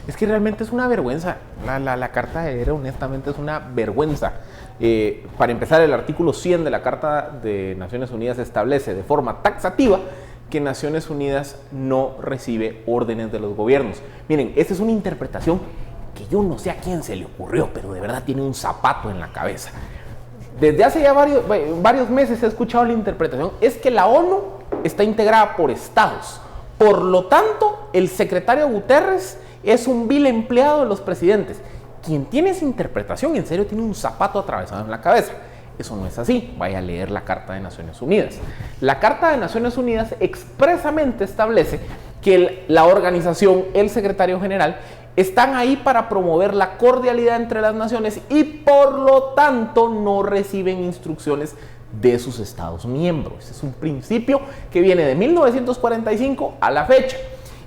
Es que realmente es una vergüenza. La Carta de Ayer, honestamente, es una vergüenza. Para empezar, el artículo 100 de la Carta de Naciones Unidas establece de forma taxativa que Naciones Unidas no recibe órdenes de los gobiernos. Miren, esta es una interpretación que yo no sé a quién se le ocurrió, pero de verdad tiene un zapato en la cabeza. Desde hace ya varios meses he escuchado la interpretación, es que la ONU está integrada por estados. Por lo tanto, el secretario Guterres es un vil empleado de los presidentes. Quien tiene esa interpretación, en serio, tiene un zapato atravesado en la cabeza. Eso no es así. Vaya a leer la Carta de Naciones Unidas. La Carta de Naciones Unidas expresamente establece que la organización, el secretario general, están ahí para promover la cordialidad entre las naciones y por lo tanto no reciben instrucciones de sus estados miembros. Es un principio que viene de 1945 a la fecha.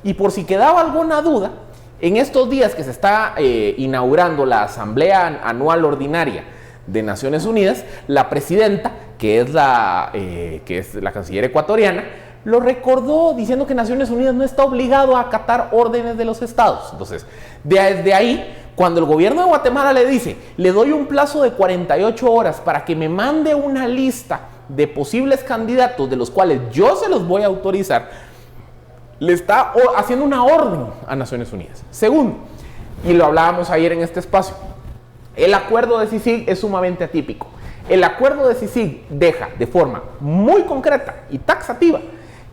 Y por si quedaba alguna duda, en estos días que se está inaugurando la Asamblea Anual Ordinaria de Naciones Unidas, la presidenta, que es la canciller ecuatoriana, lo recordó diciendo que Naciones Unidas no está obligado a acatar órdenes de los estados. Entonces, desde ahí, cuando el gobierno de Guatemala le dice, le doy un plazo de 48 horas para que me mande una lista de posibles candidatos de los cuales yo se los voy a autorizar, le está haciendo una orden a Naciones Unidas. Segundo, y lo hablábamos ayer en este espacio, el acuerdo de CICIG es sumamente atípico. El acuerdo de CICIG deja de forma muy concreta y taxativa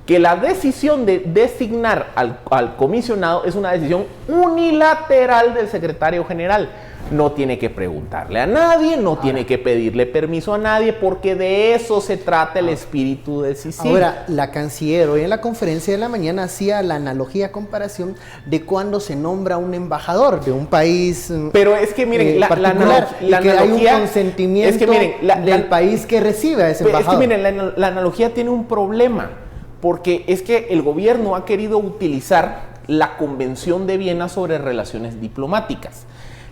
que la decisión de designar al comisionado es una decisión unilateral del secretario general. No tiene que preguntarle a nadie, no tiene que pedirle permiso a nadie, porque de eso se trata el espíritu de CICIG. Ahora, la canciller hoy en la conferencia de la mañana hacía la analogía, comparación de cuando se nombra un embajador de un país. Pero es que miren, la analogía, hay un consentimiento, es que miren, del país que recibe a ese embajador. Es que miren, la analogía tiene un problema, porque es que el gobierno ha querido utilizar la Convención de Viena sobre relaciones diplomáticas.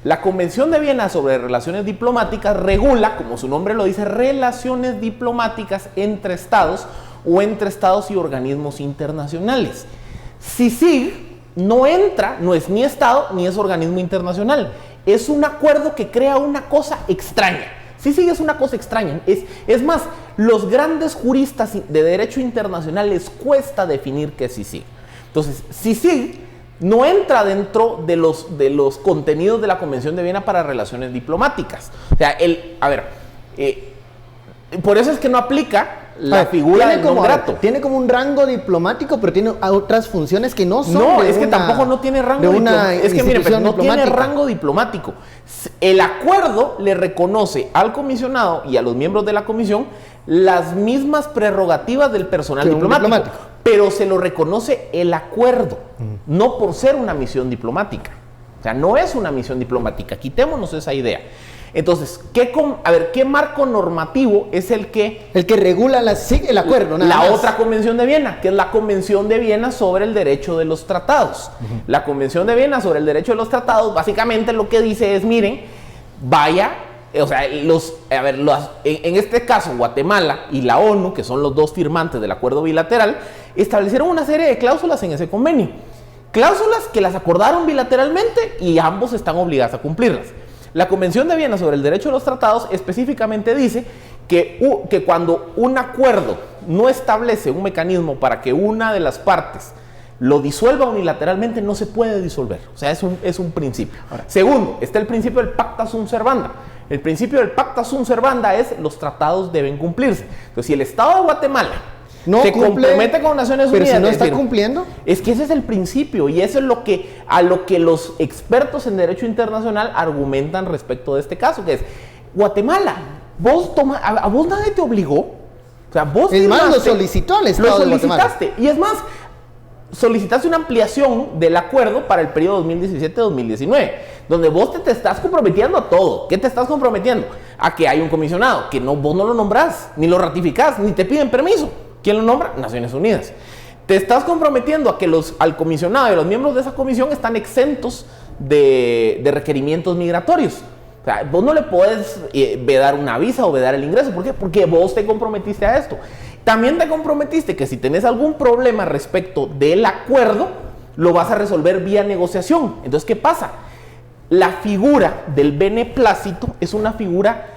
La Convención de Viena sobre relaciones diplomáticas regula, como su nombre lo dice, relaciones diplomáticas entre estados o entre estados y organismos internacionales. CICIG no entra, no es ni estado ni es organismo internacional. Es un acuerdo que crea una cosa extraña. CICIG es una cosa extraña. Es más, los grandes juristas de derecho internacional les cuesta definir qué es CICIG. Entonces, CICIG no entra dentro de los contenidos de la Convención de Viena para relaciones diplomáticas. O sea, por eso es que no aplica la figura del non grato. Tiene como un rango diplomático, pero tiene otras funciones que no son. No, es que tampoco no tiene rango diplomático. Es que mire, pero no tiene rango diplomático. El acuerdo le reconoce al comisionado y a los miembros de la comisión las mismas prerrogativas del personal diplomático, pero se lo reconoce el acuerdo, no por ser una misión diplomática. O sea, no es una misión diplomática. Quitémonos esa idea. Entonces, ¿qué marco normativo es el que regula el acuerdo? La otra Convención de Viena, que es la Convención de Viena sobre el Derecho de los Tratados. La Convención de Viena sobre el Derecho de los Tratados, básicamente lo que dice es, miren, en este caso Guatemala y la ONU, que son los dos firmantes del acuerdo bilateral, establecieron una serie de cláusulas en ese convenio. Cláusulas que las acordaron bilateralmente y ambos están obligados a cumplirlas. La Convención de Viena sobre el Derecho de los Tratados específicamente dice que cuando un acuerdo no establece un mecanismo para que una de las partes lo disuelva unilateralmente, no se puede disolver. O sea, es un principio. Ahora, segundo, está el principio del pacta sunt servanda. El principio del pacta sunt servanda es los tratados deben cumplirse. Entonces, si el Estado de Guatemala se compromete con Naciones Unidas, pero si no está cumpliendo, es que ese es el principio y eso es a lo que los expertos en derecho internacional argumentan respecto de este caso, que es Guatemala, a vos nadie te obligó, o sea, vos lo solicitó al Estado de Guatemala. Y es más, solicitaste una ampliación del acuerdo para el periodo 2017-2019, donde vos te estás comprometiendo a todo. ¿Qué te estás comprometiendo? A que hay un comisionado, que vos no lo nombrás, ni lo ratificás, ni te piden permiso. ¿Quién lo nombra? Naciones Unidas. Te estás comprometiendo a que al comisionado y los miembros de esa comisión están exentos de requerimientos migratorios. O sea, vos no le podés vedar una visa o vedar el ingreso. ¿Por qué? Porque vos te comprometiste a esto. También te comprometiste que si tenés algún problema respecto del acuerdo, lo vas a resolver vía negociación. Entonces, ¿qué pasa? La figura del beneplácito es una figura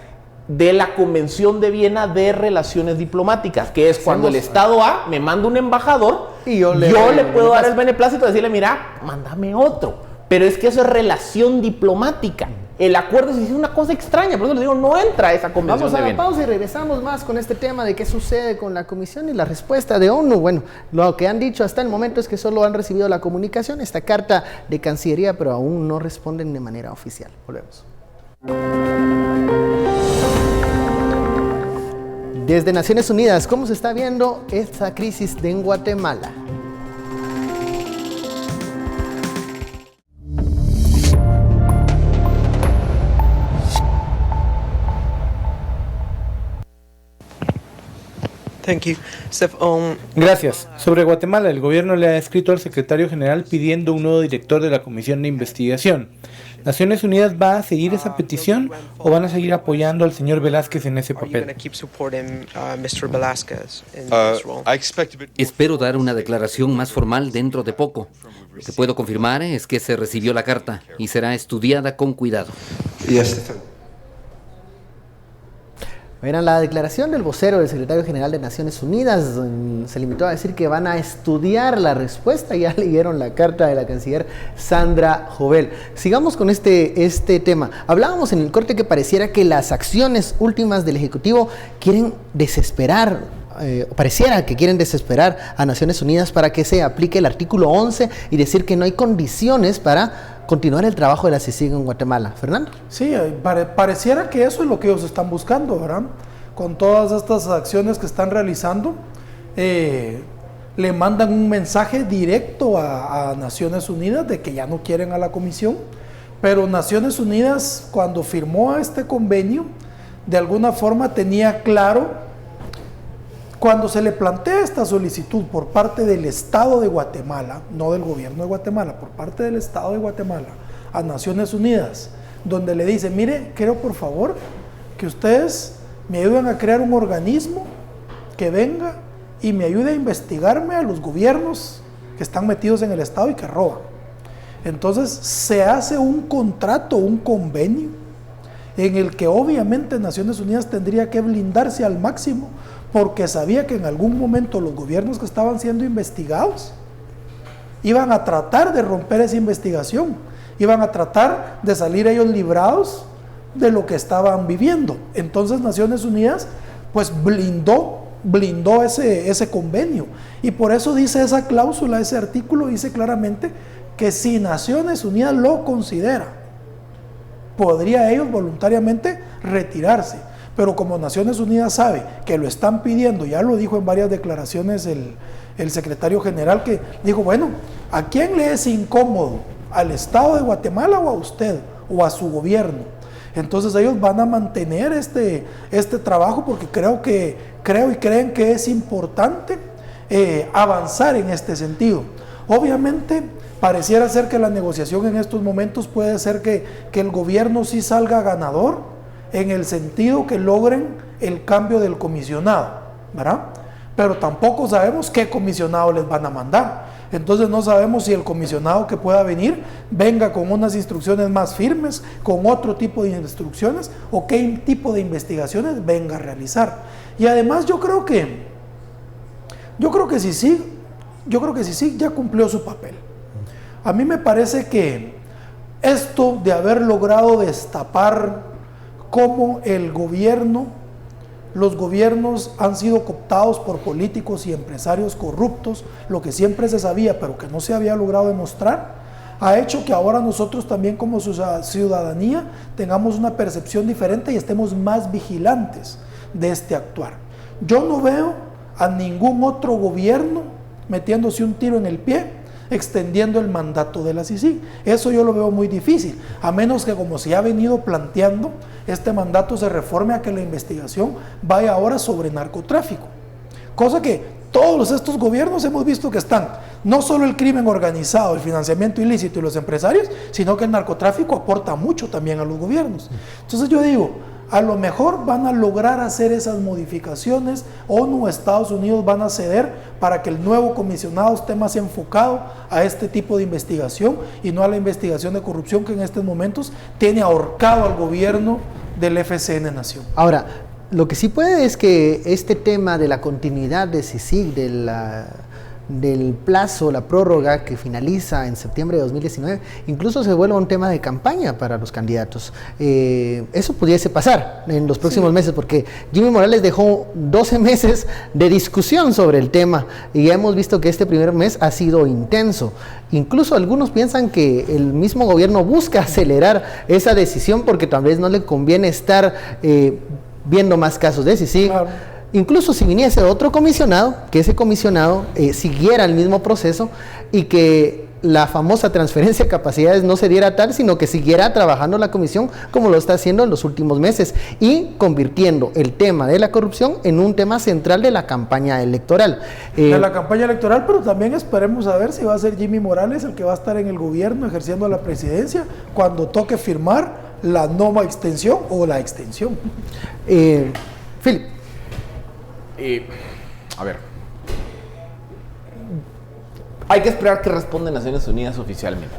de la Convención de Viena de Relaciones Diplomáticas, que es cuando el Estado A me manda un embajador y yo le puedo dar el beneplácito y decirle, mira, mándame otro. Pero es que eso es relación diplomática. El acuerdo es una cosa extraña, por eso les digo, no entra esa Convención de Viena. Vamos a la pausa y regresamos más con este tema de qué sucede con la Comisión y la respuesta de ONU. Bueno, lo que han dicho hasta el momento es que solo han recibido la comunicación, esta carta de Cancillería, pero aún no responden de manera oficial. Volvemos. Desde Naciones Unidas, ¿cómo se está viendo esta crisis en Guatemala? Gracias. Sobre Guatemala, el gobierno le ha escrito al secretario general pidiendo un nuevo director de la Comisión de Investigación. ¿Naciones Unidas va a seguir esa petición o van a seguir apoyando al señor Velázquez en ese papel? Espero dar una declaración más formal dentro de poco. Lo que puedo confirmar es que se recibió la carta y será estudiada con cuidado. Era la declaración del vocero del secretario general de Naciones Unidas. Se limitó a decir que van a estudiar la respuesta. Ya leyeron la carta de la canciller Sandra Jovel. Sigamos con este tema. Hablábamos en el corte que pareciera que las acciones últimas del Ejecutivo quieren desesperar, pareciera que quieren desesperar a Naciones Unidas para que se aplique el artículo 11 y decir que no hay condiciones para continuar el trabajo de la CICIG en Guatemala. Fernando. Sí, pareciera que eso es lo que ellos están buscando, ¿verdad? Con todas estas acciones que están realizando, le mandan un mensaje directo a Naciones Unidas de que ya no quieren a la comisión, pero Naciones Unidas, cuando firmó este convenio, de alguna forma tenía claro, cuando se le plantea esta solicitud por parte del Estado de Guatemala, no del gobierno de Guatemala, por parte del Estado de Guatemala a Naciones Unidas, donde le dice, mire, quiero por favor que ustedes me ayuden a crear un organismo que venga y me ayude a investigarme a los gobiernos que están metidos en el Estado y que roban. Entonces se hace un contrato, un convenio, en el que obviamente Naciones Unidas tendría que blindarse al máximo, porque sabía que en algún momento los gobiernos que estaban siendo investigados iban a tratar de romper esa investigación, iban a tratar de salir ellos librados de lo que estaban viviendo. Entonces Naciones Unidas pues blindó blindó ese convenio. Y por eso dice esa cláusula, ese artículo dice claramente que si Naciones Unidas lo considera, podría ellos voluntariamente retirarse. Pero como Naciones Unidas sabe que lo están pidiendo, ya lo dijo en varias declaraciones el secretario general, que dijo, bueno, ¿a quién le es incómodo? ¿Al Estado de Guatemala o a usted o a su gobierno? Entonces ellos van a mantener este trabajo porque creo y creen que es importante avanzar en este sentido. Obviamente pareciera ser que la negociación en estos momentos puede ser que el gobierno sí salga ganador en el sentido que logren el cambio del comisionado, ¿verdad? Pero tampoco sabemos qué comisionado les van a mandar. Entonces no sabemos si el comisionado que pueda venir venga con unas instrucciones más firmes, con otro tipo de instrucciones, o qué tipo de investigaciones venga a realizar. Y además yo creo que sí ya cumplió su papel. A mí me parece que esto de haber logrado destapar cómo los gobiernos han sido cooptados por políticos y empresarios corruptos, lo que siempre se sabía pero que no se había logrado demostrar, ha hecho que ahora nosotros también como ciudadanía tengamos una percepción diferente y estemos más vigilantes de este actuar. Yo no veo a ningún otro gobierno metiéndose un tiro en el pie extendiendo el mandato de la CICIG. Eso yo lo veo muy difícil, a menos que, como se ha venido planteando, este mandato se reforme a que la investigación vaya ahora sobre narcotráfico, cosa que todos estos gobiernos hemos visto que están, no solo el crimen organizado, el financiamiento ilícito y los empresarios, sino que el narcotráfico aporta mucho también a los gobiernos. Entonces yo digo, a lo mejor van a lograr hacer esas modificaciones, ONU, Estados Unidos van a ceder para que el nuevo comisionado esté más enfocado a este tipo de investigación y no a la investigación de corrupción que en estos momentos tiene ahorcado al gobierno del FCN Nación. Ahora, lo que sí puede es que este tema de la continuidad de CICIG, del plazo, la prórroga que finaliza en septiembre de 2019, incluso se vuelva un tema de campaña para los candidatos. Eso pudiese pasar en los próximos meses, porque Jimmy Morales dejó 12 meses de discusión sobre el tema y ya hemos visto que este primer mes ha sido intenso. Incluso algunos piensan que el mismo gobierno busca acelerar esa decisión porque tal vez no le conviene estar viendo más casos de CICIG. Claro. Incluso si viniese otro comisionado, que ese comisionado siguiera el mismo proceso y que la famosa transferencia de capacidades no se diera tal, sino que siguiera trabajando la comisión como lo está haciendo en los últimos meses y convirtiendo el tema de la corrupción en un tema central de la campaña electoral. De la campaña electoral, pero también esperemos a ver si va a ser Jimmy Morales el que va a estar en el gobierno ejerciendo la presidencia cuando toque firmar la no extensión o la extensión. Philip. A ver, hay que esperar que responda Naciones Unidas oficialmente.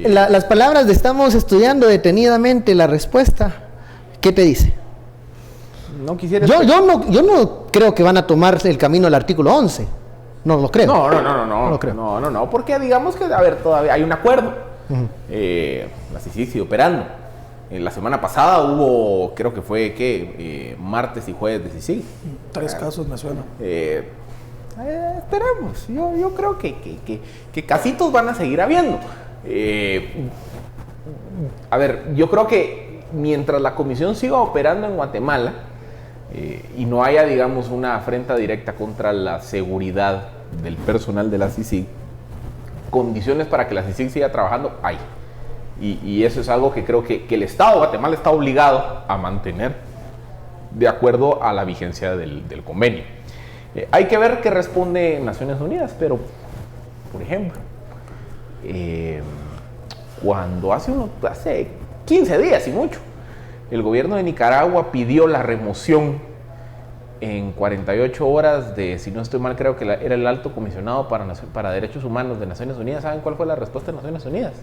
Las palabras de estamos estudiando detenidamente la respuesta, ¿qué te dice? No quisiera... Yo no creo que van a tomar el camino al artículo 11, no lo creo. No, porque digamos que, a ver, todavía hay un acuerdo. La CICIG sigue operando. La semana pasada hubo, creo que fue, martes y jueves de CICIG. 3 casos me suenan. Esperemos. Yo creo que casitos van a seguir habiendo. A ver, yo creo que mientras la comisión siga operando en Guatemala y no haya, digamos, una afrenta directa contra la seguridad del personal de la CICIG, condiciones para que la CICIG siga trabajando hay. Y eso es algo que creo que el Estado de Guatemala está obligado a mantener de acuerdo a la vigencia del convenio. Hay que ver qué responde Naciones Unidas, pero, por ejemplo, cuando hace 15 días y mucho, el gobierno de Nicaragua pidió la remoción en 48 horas de, si no estoy mal, creo que era el alto comisionado para Derechos Humanos de Naciones Unidas. ¿Saben cuál fue la respuesta de Naciones Unidas?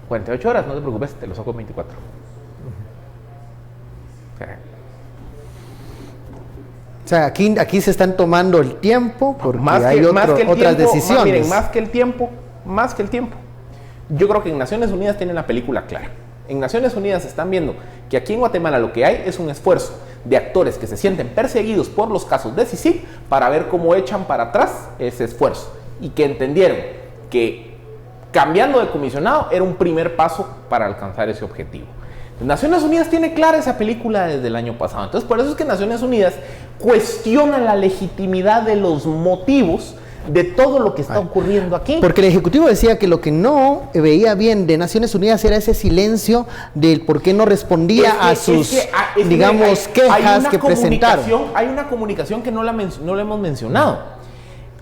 48 horas, no te preocupes, te lo saco en 24. O sea, aquí se están tomando el tiempo porque hay otras decisiones. Miren, más que el tiempo. Yo creo que en Naciones Unidas tienen la película clara. En Naciones Unidas están viendo que aquí en Guatemala lo que hay es un esfuerzo de actores que se sienten perseguidos por los casos de CICIG para ver cómo echan para atrás ese esfuerzo y que entendieron que cambiando de comisionado era un primer paso para alcanzar ese objetivo. Naciones Unidas tiene clara esa película desde el año pasado. Entonces, por eso es que Naciones Unidas cuestiona la legitimidad de los motivos de todo lo que está ocurriendo aquí. Porque el Ejecutivo decía que lo que no veía bien de Naciones Unidas era ese silencio del por qué no respondía a sus, digamos, quejas que presentaron. Hay una comunicación que no la hemos mencionado.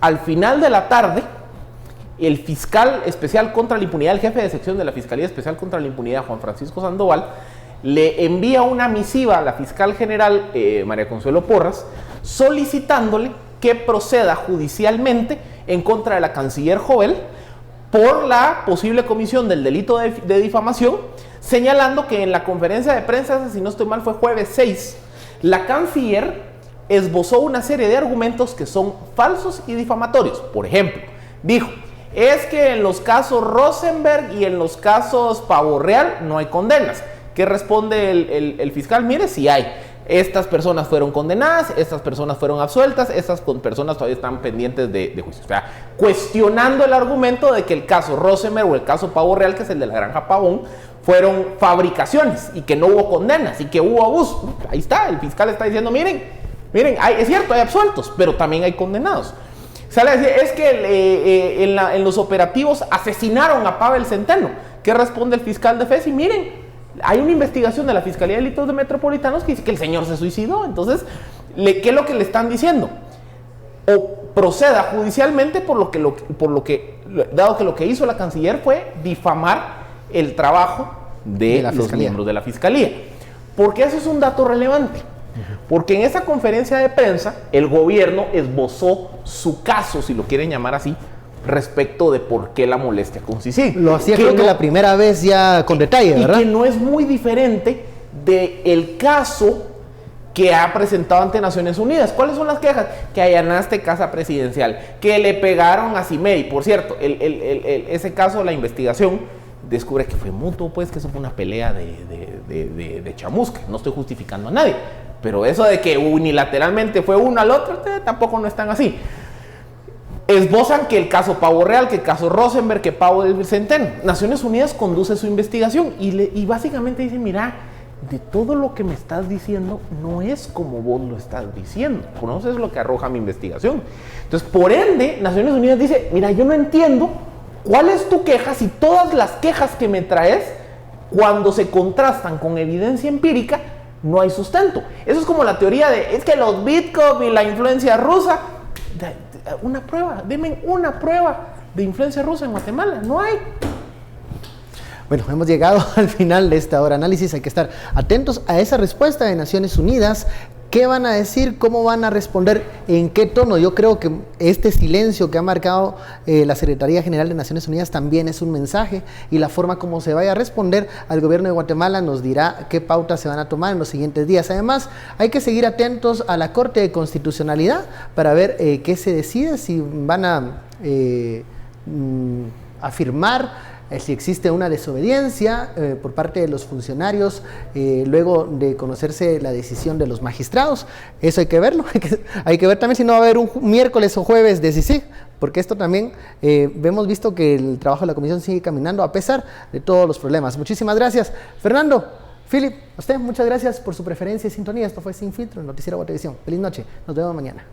Al final de la tarde, el fiscal especial contra la impunidad, el jefe de sección de la Fiscalía Especial contra la Impunidad, Juan Francisco Sandoval, le envía una misiva a la fiscal general María Consuelo Porras, solicitándole que proceda judicialmente en contra de la canciller Jovel por la posible comisión del delito de difamación, señalando que en la conferencia de prensa, si no estoy mal, fue jueves 6, la canciller esbozó una serie de argumentos que son falsos y difamatorios. Por ejemplo, dijo: es que en los casos Rosenberg y en los casos Pavo Real no hay condenas. ¿Qué responde el fiscal? Mire, sí hay. Estas personas fueron condenadas, estas personas fueron absueltas, estas personas todavía están pendientes de juicio. O sea, cuestionando el argumento de que el caso Rosenberg o el caso Pavo Real, que es el de la Granja Pavón, fueron fabricaciones y que no hubo condenas y que hubo abuso. Ahí está, el fiscal está diciendo: miren, es cierto, hay absueltos, pero también hay condenados. Sale a decir: es que en los operativos asesinaron a Pavel Centeno. ¿Qué responde el fiscal de FESI? Miren, hay una investigación de la Fiscalía de Delitos Metropolitanos que dice que el señor se suicidó. Entonces, ¿qué es lo que le están diciendo? O proceda judicialmente dado que lo que hizo la canciller fue difamar el trabajo de los miembros de la Fiscalía. Porque eso es un dato relevante. Porque en esa conferencia de prensa el gobierno esbozó su caso, si lo quieren llamar así, respecto de por qué la molestia con CICIG. Lo hacía creo que la primera vez ya con detalle, ¿verdad? Y que no es muy diferente del caso que ha presentado ante Naciones Unidas. ¿Cuáles son las quejas? Que allanaste casa presidencial, que le pegaron a Cimei. Por cierto, ese caso, la investigación descubre que fue mutuo, pues que eso fue una pelea de chamusca. No estoy justificando a nadie, pero eso de que unilateralmente fue uno al otro, tampoco no es tan así. Esbozan que el caso Pavo Real, que el caso Rosenberg, que Pavo del Centeno. Naciones Unidas conduce su investigación y básicamente dice: mira, de todo lo que me estás diciendo no es como vos lo estás diciendo. ¿Conoces lo que arroja mi investigación? Entonces, por ende, Naciones Unidas dice: mira, yo no entiendo cuál es tu queja si todas las quejas que me traes, cuando se contrastan con evidencia empírica, no hay sustento. Eso es como la teoría de: es que los Bitcoin y la influencia rusa. Una prueba, denme una prueba de influencia rusa en Guatemala. No hay. Bueno, hemos llegado al final de esta hora análisis. Hay que estar atentos a esa respuesta de Naciones Unidas. ¿Qué van a decir? ¿Cómo van a responder? ¿En qué tono? Yo creo que este silencio que ha marcado la Secretaría General de Naciones Unidas también es un mensaje, y la forma como se vaya a responder al gobierno de Guatemala nos dirá qué pautas se van a tomar en los siguientes días. Además, hay que seguir atentos a la Corte de Constitucionalidad para ver qué se decide, si van a afirmar si existe una desobediencia por parte de los funcionarios luego de conocerse la decisión de los magistrados. Eso hay que verlo. Hay que ver también si no va a haber un miércoles o jueves de CICIG, porque esto también hemos visto que el trabajo de la comisión sigue caminando a pesar de todos los problemas. Muchísimas gracias, Fernando. Philip, a usted muchas gracias por su preferencia y sintonía. Esto fue Sin Filtro, el Noticiero Guatevisión. Feliz noche, nos vemos mañana.